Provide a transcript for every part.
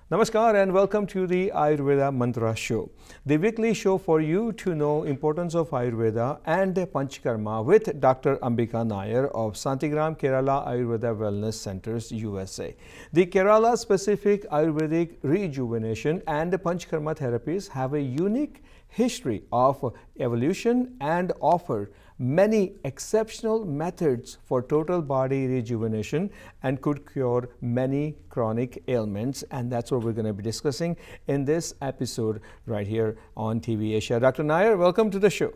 Namaskar and welcome to the Ayurveda Mantra Show, the weekly show for you to know importance of Ayurveda and Panchakarma with Dr. Ambika Nair of Santigram Kerala Ayurveda Wellness Centers, USA. The Kerala-specific Ayurvedic rejuvenation and Panchakarma therapies have a unique history of evolution and offer many exceptional methods for total body rejuvenation and could cure many chronic ailments, and that's what we're going to be discussing in this episode right here on TV Asia. Dr. Nair, welcome to the show.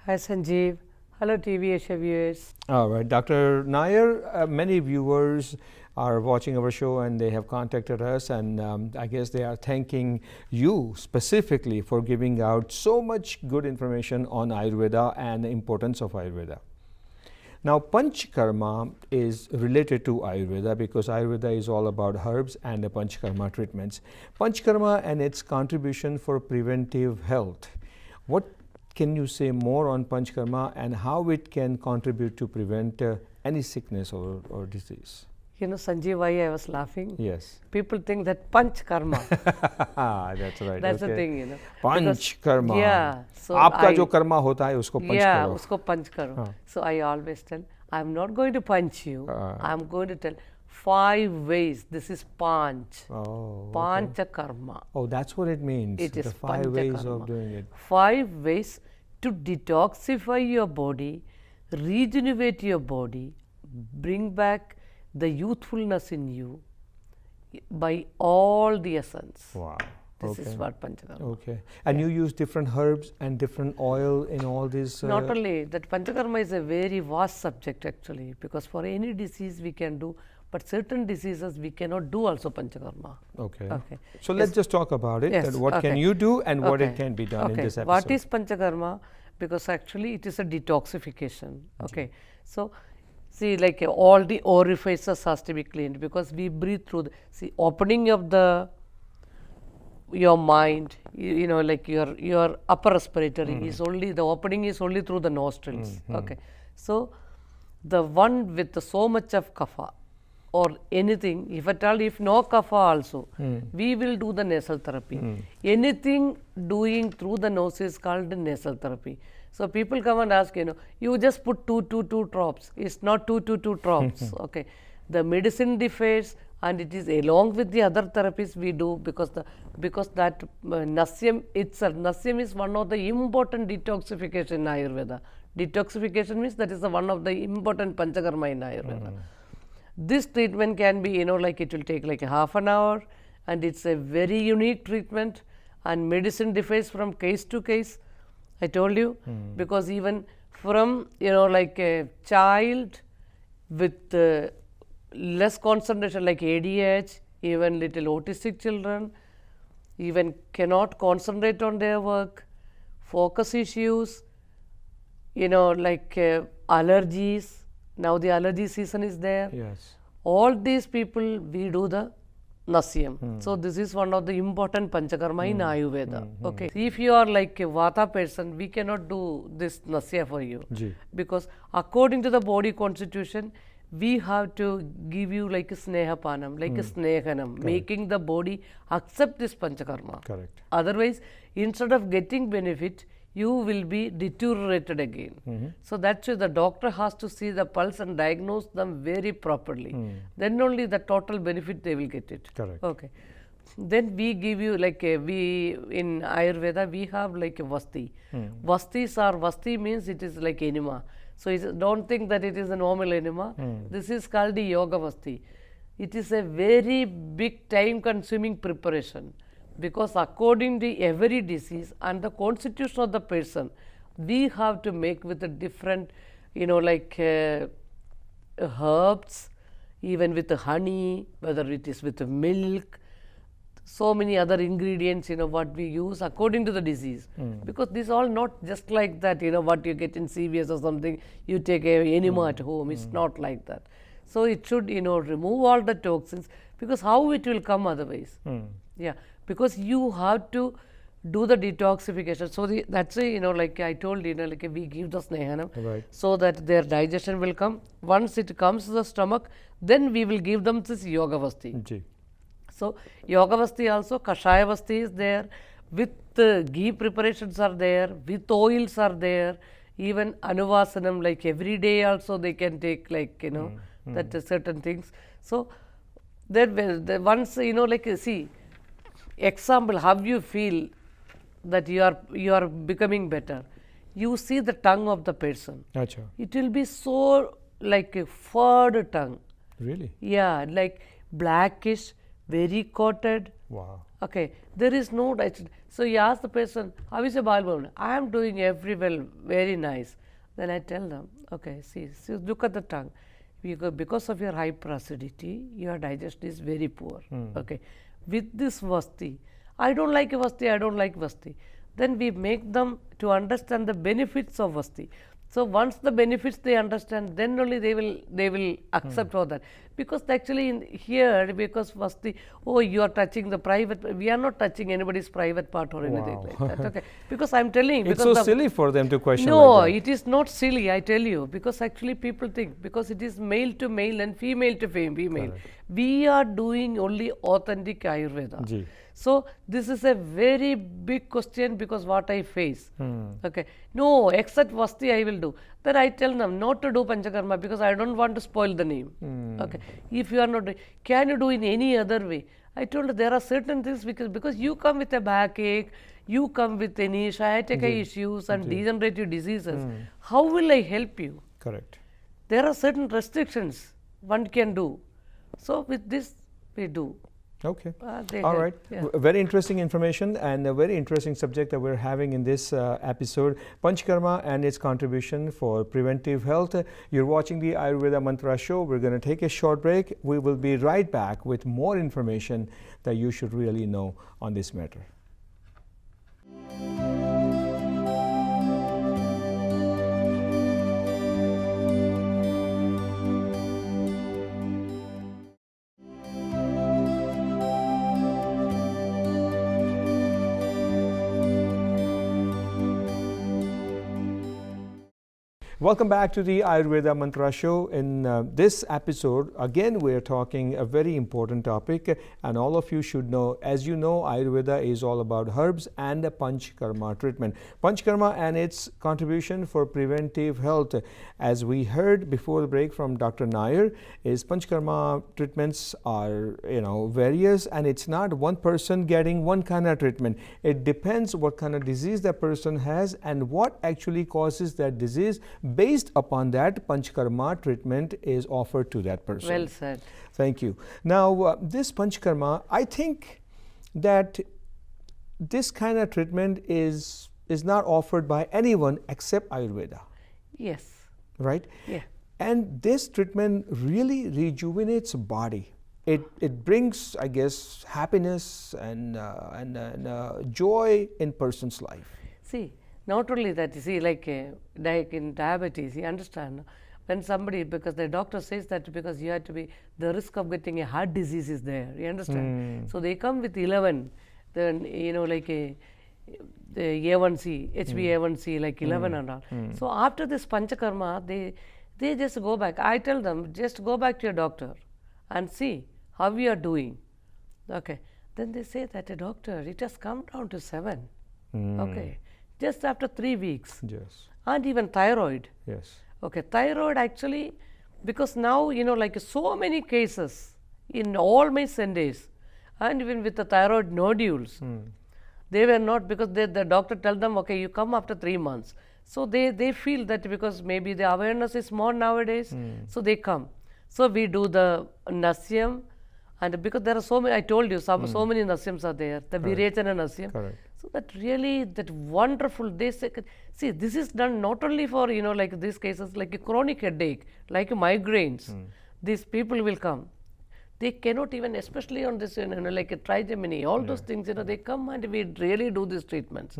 Hi Sanjeev. Hello TV Asia viewers. All right, Dr. Nair, many viewers are watching our show and they have contacted us, and I guess they are thanking you specifically for giving out so much good information on Ayurveda and the importance of Ayurveda. Now, Panchakarma is related to Ayurveda because Ayurveda is all about herbs and the Panchakarma treatments. Panchakarma and its contribution for preventive health. What can you say more on Panchakarma and how it can contribute to prevent any sickness or disease? You know, Sanjeev, why I was laughing? Yes. People think that Panchakarma. That's right. That's okay. the thing, you know. Panchakarma. Yeah. So आपका जो कर्मा होता है उसको पंच yeah, करो. usko punch karo. So I always tell, I'm not going to punch you. I'm going to tell 5 ways. This is panch. Oh, Panchakarma. Oh, that's what it means. It is the 5 ways of Panchakarma. doing it. 5 ways to detoxify your body, regenerate your body, bring back the youthfulness in you by all the essence. Wow. This is what Panchakarma. Okay. And you use different herbs and different oil in all these? Not only that, Panchakarma is a very vast subject actually, because for any disease we can do, but certain diseases we cannot do also Panchakarma. Okay. Okay. So let's just talk about it. Yes. That what can you do and what it can be done in this episode. What is Panchakarma? Because actually it is a detoxification. Okay. So see, like all the orifices has to be cleaned because we breathe through the opening of your mind, you know, like your upper respiratory is only, the opening is only through the nostrils. Okay. So the one with so much of kapha or anything, if at all, if no kapha also, we will do the nasal therapy. Anything doing through the nose is called nasal therapy. So people come and ask, you know, you just put 2 drops. It's not 2 drops. Okay. The medicine differs, and it is along with the other therapies we do because that nasyam itself. Nasyam is one of the important detoxification in Ayurveda. Detoxification means that is one of the important Panchakarma in Ayurveda. This treatment can be, you know, like it will take like a half an hour, and it's a very unique treatment, and medicine differs from case to case. I told you, because even from, you know, like a child with less concentration like ADH, even little autistic children, even cannot concentrate on their work, focus issues, you know, like allergies. Now the allergy season is there. Yes. All these people, we do the Nasyam. So this is one of the important Panchakarma in Ayurveda. Okay. If you are like a Vata person, we cannot do this Nasya for you. Because according to the body constitution, we have to give you like a Snehapanam, like a Snehanam, making the body accept this Panchakarma. Correct. Otherwise, instead of getting benefit, you will be deteriorated again. So that's why the doctor has to see the pulse and diagnose them very properly. Then only the total benefit they will get it. Correct. Okay. Then we give you like we in Ayurveda we have like a Vasti. Vasti means it is like enema. So don't think that it is a normal enema. This is called the Yoga Vasti. It is a very big time consuming preparation. Because according to every disease and the constitution of the person, we have to make with a different, you know, like herbs, even with the honey, whether it is with the milk, so many other ingredients, what we use according to the disease. Because this all not just like that, what you get in CVS or something, you take a enema at home. It's not like that. So it should, remove all the toxins, because how it will come otherwise? Yeah, because you have to do the detoxification. So that's why, like I told you, like we give the snehanam, Right. so that their digestion will come. Once it comes to the stomach, then we will give them this yoga vasti. Ji. So yoga vasti also, kashaya vasti is there, with ghee preparations are there, with oils are there, even anuvasanam, like every day also they can take, like, that certain things. So that once, like see, example, how you feel that you are becoming better. You see the tongue of the person. Acha. It will be so like a furred tongue. Really? Yeah, like blackish, very coated. Wow. Okay, there is no digestion. So you ask the person, how is your bowel movement? I am doing very nice. Then I tell them, okay, see look at the tongue. Because of your hyperacidity, your digestion is very poor. Okay, with this vasti, I don't like vasti. Then we make them to understand the benefits of vasti. So once the benefits they understand, then only they will accept all that. Because actually here, because vasti, oh, you are touching the private. We are not touching anybody's private part or anything like that. Okay, because I'm telling you, It's so silly for them to question no, like that. it is not silly, I tell you, because actually people think, because it is male to male and female to female. We are doing only authentic Ayurveda. Ji. So this is a very big question, because what I face. Okay, no, except vasti I will do. Then I tell them not to do Panchakarma, because I don't want to spoil the name. Okay, if you are not doing, can you do in any other way? I told her there are certain things, because you come with a backache, you come with any sciatica issues and degenerative diseases. How will I help you? Correct. There are certain restrictions one can do. So with this we do. Okay. They All help, right. yeah. Very interesting information and a very interesting subject that we're having in this episode, Panchakarma and its contribution for preventive health. You're watching the Ayurveda Mantra Show. We're going to take a short break. We will be right back with more information that you should really know on this matter. Welcome back to the Ayurveda Mantra Show. In this episode, again, we're talking a very important topic, and all of you should know. As you know, Ayurveda is all about herbs and Panchakarma treatment. Panchakarma and its contribution for preventive health. As we heard before the break from Dr. Nair, is Panchakarma treatments are, various, and it's not one person getting one kind of treatment. It depends what kind of disease that person has and what actually causes that disease. Based upon that, Panchakarma treatment is offered to that person. Well said. Thank you. Now, this Panchakarma, I think that this kind of treatment is not offered by anyone except Ayurveda, Yes. right? Yeah. And this treatment really rejuvenates body. It brings, I guess, happiness and joy in person's life. See, not only that, you see, like in diabetes, you understand, when somebody, because the doctor says that because you have to be, the risk of getting a heart disease is there, you understand? So they come with 11, then, like the A1C, HbA1c, like 11 and all. So after this Panchakarma, they just go back. I tell them, just go back to your doctor and see how you are doing. Okay. Then they say that a doctor, it has come down to 7. Okay. Just after 3 weeks. Yes. And even thyroid. Yes. Okay, thyroid actually, because now, like so many cases in all my Sundays, and even with the thyroid nodules, they were not, because the doctor tell them, okay, you come after 3 months. So they feel that because maybe the awareness is more nowadays, so they come. So we do the Nasyam, and because there are so many, I told you, so many Nasyams are there, the Virechana Nasyam. Correct. So that really, that wonderful, they say, see, this is done not only for, like these cases, like a chronic headache, like migraines. These people will come. they cannot even, especially on this, like a trigemini, all those things, they come and we really do these treatments.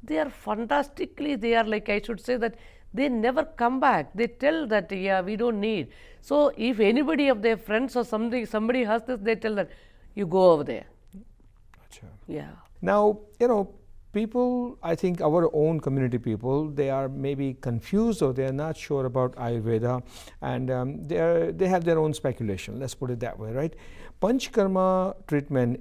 They are fantastically, they are like, I should say that they never come back. They tell that, yeah, we don't need. So if anybody of their friends or somebody has this, they tell that, you go over there. Acha. Yeah. Now, people, I think our own community people, they are maybe confused or they are not sure about Ayurveda, and they have their own speculation, let's put it that way, right? Panchakarma treatment,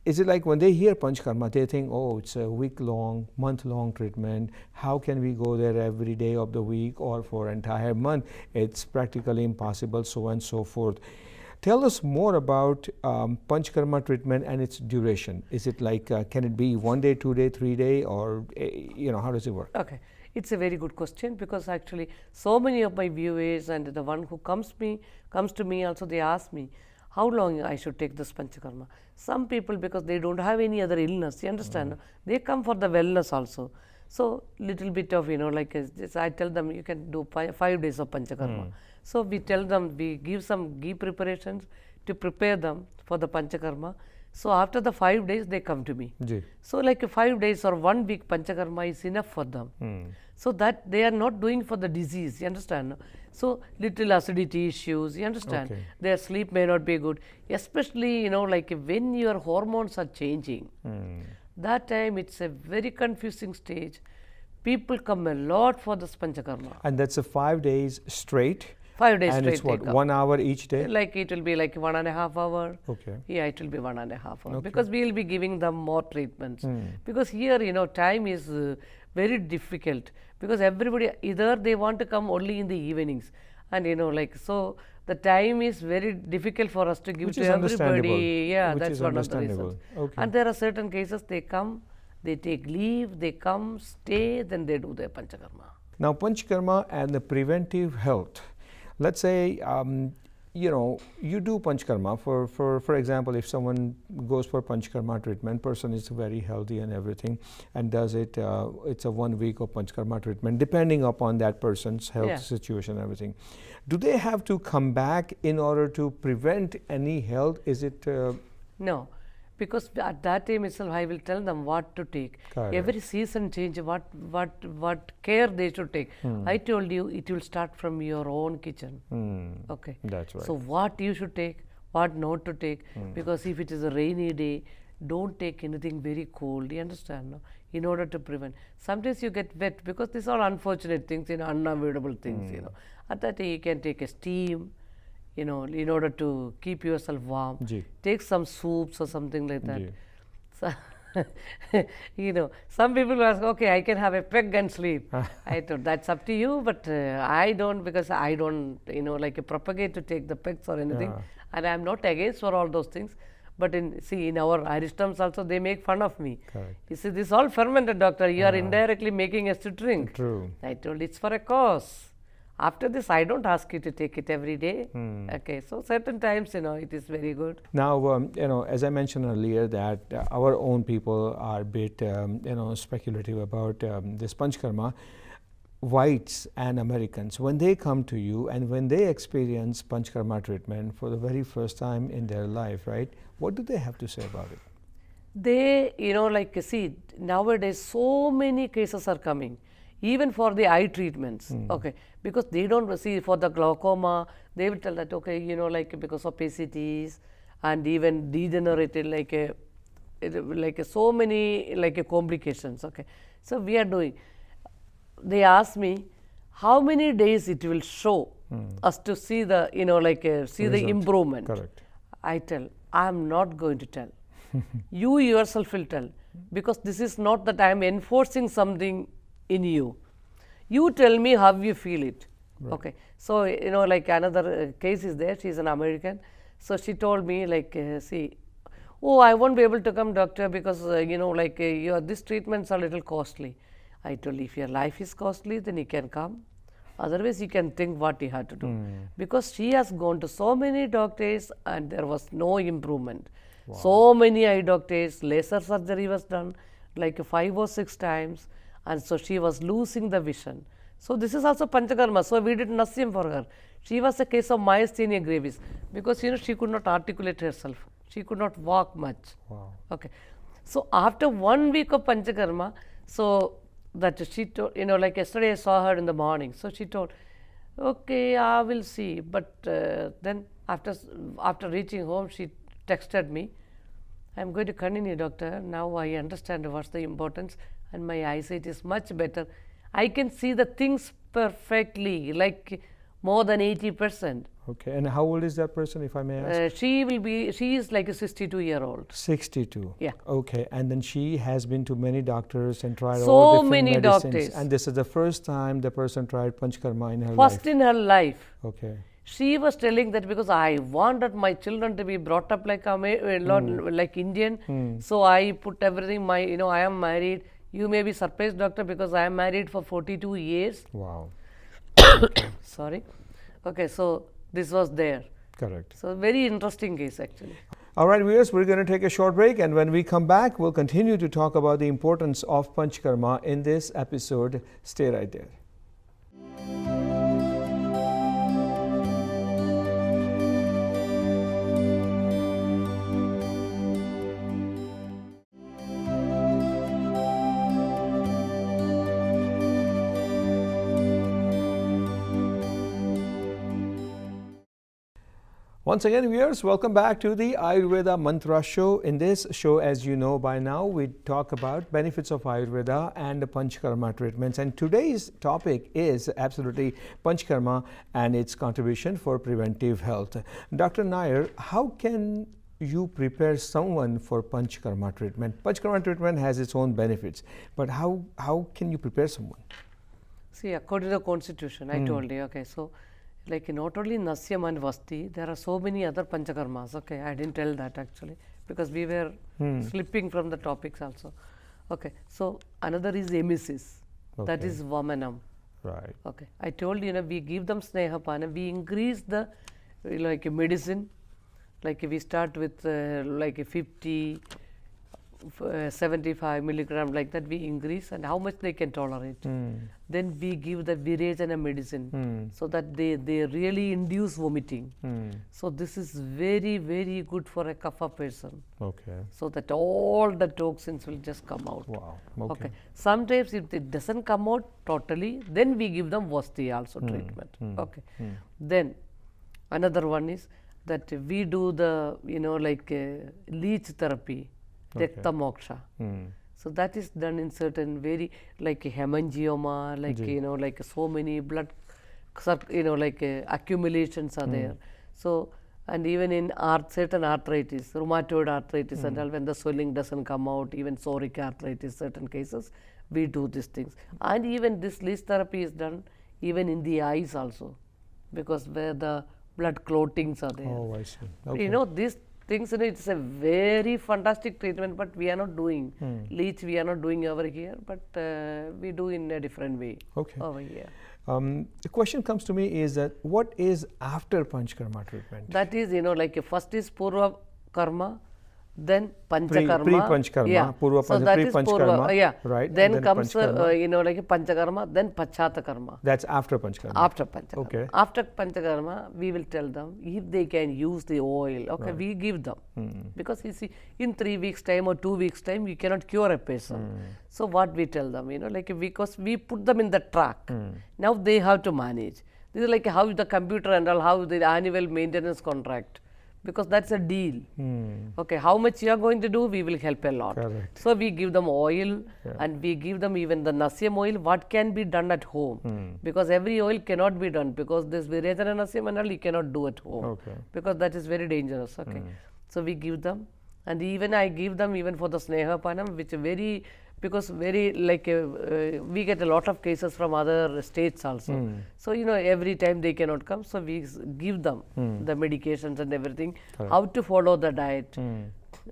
is it like when they hear Panchakarma, they think, oh, it's a week-long, month-long treatment. How can we go there every day of the week or for entire month? It's practically impossible, so on and so forth. Tell us more about Panchakarma treatment and its duration. Is it like, can it be 1 day, 2 day, 3 day, or, how does it work? Okay. It's a very good question, because actually so many of my viewers and the one who comes to me also, they ask me, how long I should take this Panchakarma. Some people, because they don't have any other illness, you understand, they come for the wellness also. So little bit of, like I tell them, you can do 5 days of Panchakarma. So we tell them, we give some ghee preparations to prepare them for the Panchakarma. So after the 5 days, they come to me. So like 5 days or 1 week Panchakarma is enough for them. So that they are not doing for the disease, you understand. So little acidity issues, you understand. Okay. Their sleep may not be good, especially, like when your hormones are changing. That time it's a very confusing stage. People come a lot for this Panchakarma. And that's a 5 days straight? 5 days and straight. It's what, 1 hour each day? Like it will be like 1.5 hour. Okay. Yeah, it will be 1.5 hour. Because we will be giving them more treatments. Because here, time is very difficult. Because everybody, either they want to come only in the evenings. And so the time is very difficult for us to give to everybody. Yeah, that's one of the reasons. Okay. And there are certain cases they come, they take leave, they come, stay, then they do their Panchakarma. Now, Panchakarma and the preventive health. Let's say, you do Panchakarma. For example, if someone goes for Panchakarma treatment, person is very healthy and everything, and does it, it's a 1 week of Panchakarma treatment, depending upon that person's health situation and everything. Do they have to come back in order to prevent any health? Is it? No. Because at that time itself, I will tell them what to take. Correct. Every season change, what care they should take. I told you, it will start from your own kitchen. Okay. That's right. So what you should take, what not to take. Because if it is a rainy day, don't take anything very cold. You understand? No? In order to prevent. Sometimes you get wet, because these are unfortunate things, unavoidable things. At that time, you can take a steam. In order to keep yourself warm, take some soups or something like that. So, some people will ask, okay, I can have a peg and sleep. I thought that's up to you, but I don't, because I don't, propagate to take the pegs or anything. And I'm not against for all those things. But in our Irish terms also, they make fun of me. Correct. You see, this is all fermented, doctor. You are indirectly making us to drink. True. I told, it's for a cause. After this, I don't ask you to take it every day. Okay, so certain times, it is very good. Now, as I mentioned earlier, that our own people are a bit, speculative about this Panchakarma. Whites and Americans, when they come to you and when they experience Panchakarma treatment for the very first time in their life, right, what do they have to say about it? They, see, nowadays so many cases are coming. Even for the eye treatments, okay, because they don't see for the glaucoma, they will tell that, okay, because of PCTs and even degenerated, so many complications, okay. So we are doing. They ask me how many days it will show us to see the, see the improvement. Correct. I tell, I am not going to tell. You yourself will tell, because this is not that I am enforcing something in you. You tell me how you feel it. Right. Okay. So, another case is there. She is an American. So, she told me see, oh, I won't be able to come, doctor, because, these treatments are a little costly. I told, if your life is costly, then you can come. Otherwise, you can think what you have to do. Because she has gone to so many doctors and there was no improvement. Wow. So many eye doctors, laser surgery was done 5 or 6 times. And so she was losing the vision. So this is also Panchakarma. So we did Nasyam for her. She was a case of myasthenia gravis because she could not articulate herself. She could not walk much. Wow. Okay. So after 1 week of Panchakarma, so that she told, like yesterday I saw her in the morning. So she told, okay, I will see. But then after reaching home, she texted me, I'm going to continue, doctor. Now I understand what's the importance and my eyesight is much better. I can see the things perfectly, like more than 80%. Okay, and how old is that person, if I may ask? She is like a 62-year-old. 62. Yeah. Okay, and then she has been to many doctors and tried So all different many medicines. doctors. And this is the first time the person tried Panchakarma in her life. First in her life. Okay. She was telling that because I wanted my children to be brought up like like Indian, so I put everything. I am married. You may be surprised, doctor, because I am married for 42 years. Wow. Sorry. Okay, so this was there. Correct. So very interesting case actually. All right, viewers, we're going to take a short break, and when we come back, we'll continue to talk about the importance of Panchakarma in this episode. Stay right there. Once again, viewers, welcome back to the Ayurveda Mantra Show. In this show, as you know by now, we talk about benefits of Ayurveda and the Panchakarma treatments. And today's topic is absolutely Panchakarma and its contribution for preventive health. Dr. Nair, how can you prepare someone for Panchakarma treatment? Panchakarma treatment has its own benefits, but how can you prepare someone? See, according to the constitution, I told you, okay, so like not only Nasyam and Vasti, there are so many other Panchakarmas. Okay, I didn't tell that actually because we were slipping from the topics also. Okay, so another is emesis, that is Vamanam. Right. Okay, I told you, we give them Snehapana, we increase the like medicine, like we start with like 50, 75 milligram, like that we increase, and how much they can tolerate. Then we give the Virejana medicine so that they really induce vomiting. So this is very, very good for a kapha person. Okay. So that all the toxins will just come out. Wow. Okay. Sometimes if it doesn't come out totally, then we give them Vasti also treatment. Okay. Then another one is that we do the, like leech therapy. Rekta moksha. So that is done in certain very like hemangioma, like like so many blood, like accumulations are there. So and even in certain arthritis, rheumatoid arthritis, and all, when the swelling doesn't come out, even psoriatic arthritis, certain cases, we do these things. And even this leech therapy is done even in the eyes also, because where the blood clotings are there. Oh, I see. Okay. These things, it's a very fantastic treatment, but we are not doing leech. We are not doing over here, but we do in a different way over here. The question comes to me is that what is after Panchakarma treatment? That is, like first is Purva Karma, then Panchakarma. Pre-Panchakarma, yeah. Purva So Panchakarma, that is pre-Panchakarma, Purva, yeah. right? Then comes, like Panchakarma, then Pachatakarma. That's after Panchakarma. After Panchakarma. Okay. After Panchakarma, we will tell them if they can use the oil. Okay, we give them. Because you see, in 3 weeks' time or 2 weeks' time, you cannot cure a person. So what we tell them, like because we put them in the track. Now they have to manage. This is like how the computer and all, how the annual maintenance contract. Because that's a deal. Okay, how much you are going to do, we will help a lot. Correct. So we give them oil, and we give them even the Nasyam oil, what can be done at home. Because every oil cannot be done, because this Virejana Nasyam and all you cannot do at home. Okay. Because that is very dangerous. Okay. So we give them, and even I give them even for the Snehapanam, which very, because very like we get a lot of cases from other states also. So every time they cannot come, so we give them the medications and everything, how to follow the diet.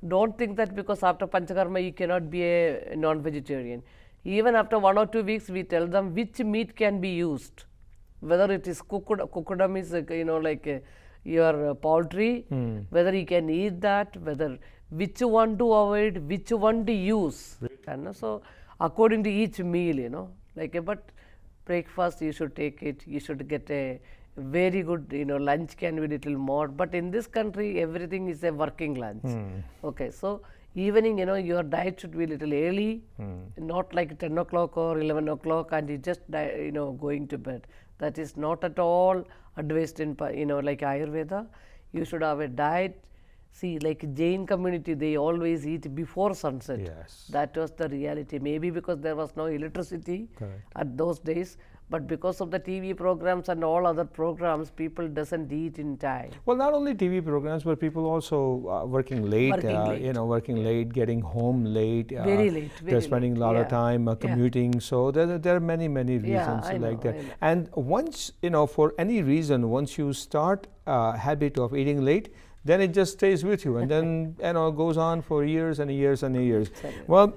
Don't think that because after Panchakarma you cannot be a non-vegetarian. Even after 1 or 2 weeks, we tell them which meat can be used, whether it is cooked is like your poultry, whether you can eat that, whether which one to avoid, which one to use. And so according to each meal, like but breakfast you should take it, you should get a very good, lunch can be little more, but in this country everything is a working lunch. Okay, so evening, your diet should be little early, not like 10 o'clock or 11 o'clock and you just, going to bed. That is not at all advised in, like Ayurveda. You should have a diet. See, like Jain community, they always eat before sunset. Yes. That was the reality. Maybe because there was no electricity at those days, but because of the TV programs and all other programs, people doesn't eat in time. Well, not only TV programs, but people also working late, working late, getting home late. Very late. They're spending a lot of time commuting. So there are many reasons like that. And once, for any reason, once you start a habit of eating late, then it just stays with you, and then goes on for years and years and years. Well,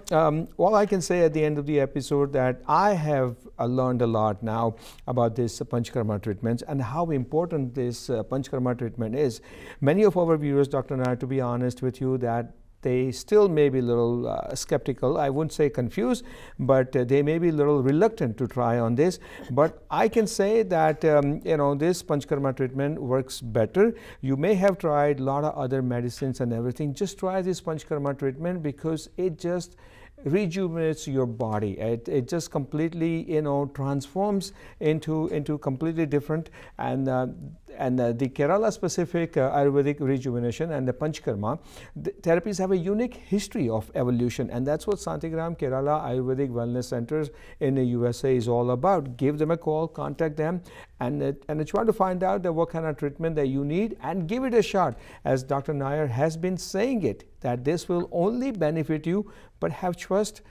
all I can say at the end of the episode that I have learned a lot now about this Panchakarma treatments and how important this Panchakarma treatment is. Many of our viewers, Dr. Nair, to be honest with you, that they still may be a little skeptical. I wouldn't say confused, but they may be a little reluctant to try on this. But I can say that this Panchakarma treatment works better. You may have tried a lot of other medicines and everything. Just try this Panchakarma treatment because it just rejuvenates your body. It just completely transforms into completely different, and the Kerala specific Ayurvedic rejuvenation and the Panchakarma therapies have a unique history of evolution, and that's what Santigram Kerala Ayurvedic Wellness Centers in the USA is all about. Give them a call, contact them, and try to find out what kind of treatment that you need and give it a shot. As Dr. Nair has been saying it, that this will only benefit you, but have trust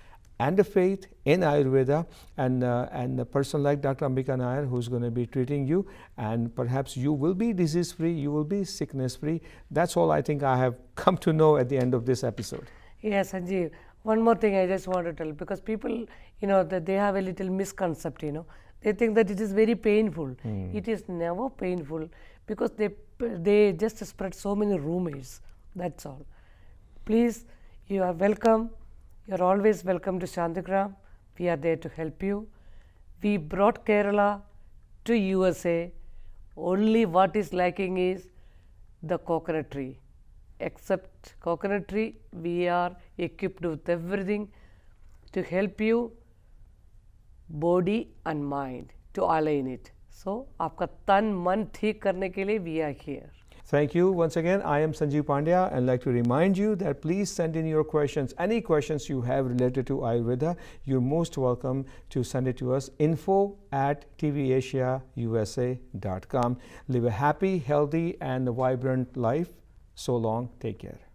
and a faith in Ayurveda and a person like Dr. Ambika Nair who's going to be treating you, and perhaps you will be disease free, you will be sickness free. That's all I think I have come to know at the end of this episode. Yes, Sanjeev. One more thing I just want to tell, because people, that they have a little misconception, they think that it is very painful. It is never painful because they just spread so many rumors. That's all. Please, you are welcome. You are always welcome to Shantigram. We are there to help you. We brought Kerala to USA. Only what is lacking is the coconut tree. Except coconut tree, we are equipped with everything to help you, body and mind, to align it. So, आपका तन मन ठीक करने के लिए we are here. Thank you once again. I am Sanjeev Pandya and like to remind you that please send in your questions. Any questions you have related to Ayurveda, you're most welcome to send it to us, info@tvasiausa.com. Live a happy, healthy and vibrant life. So long. Take care.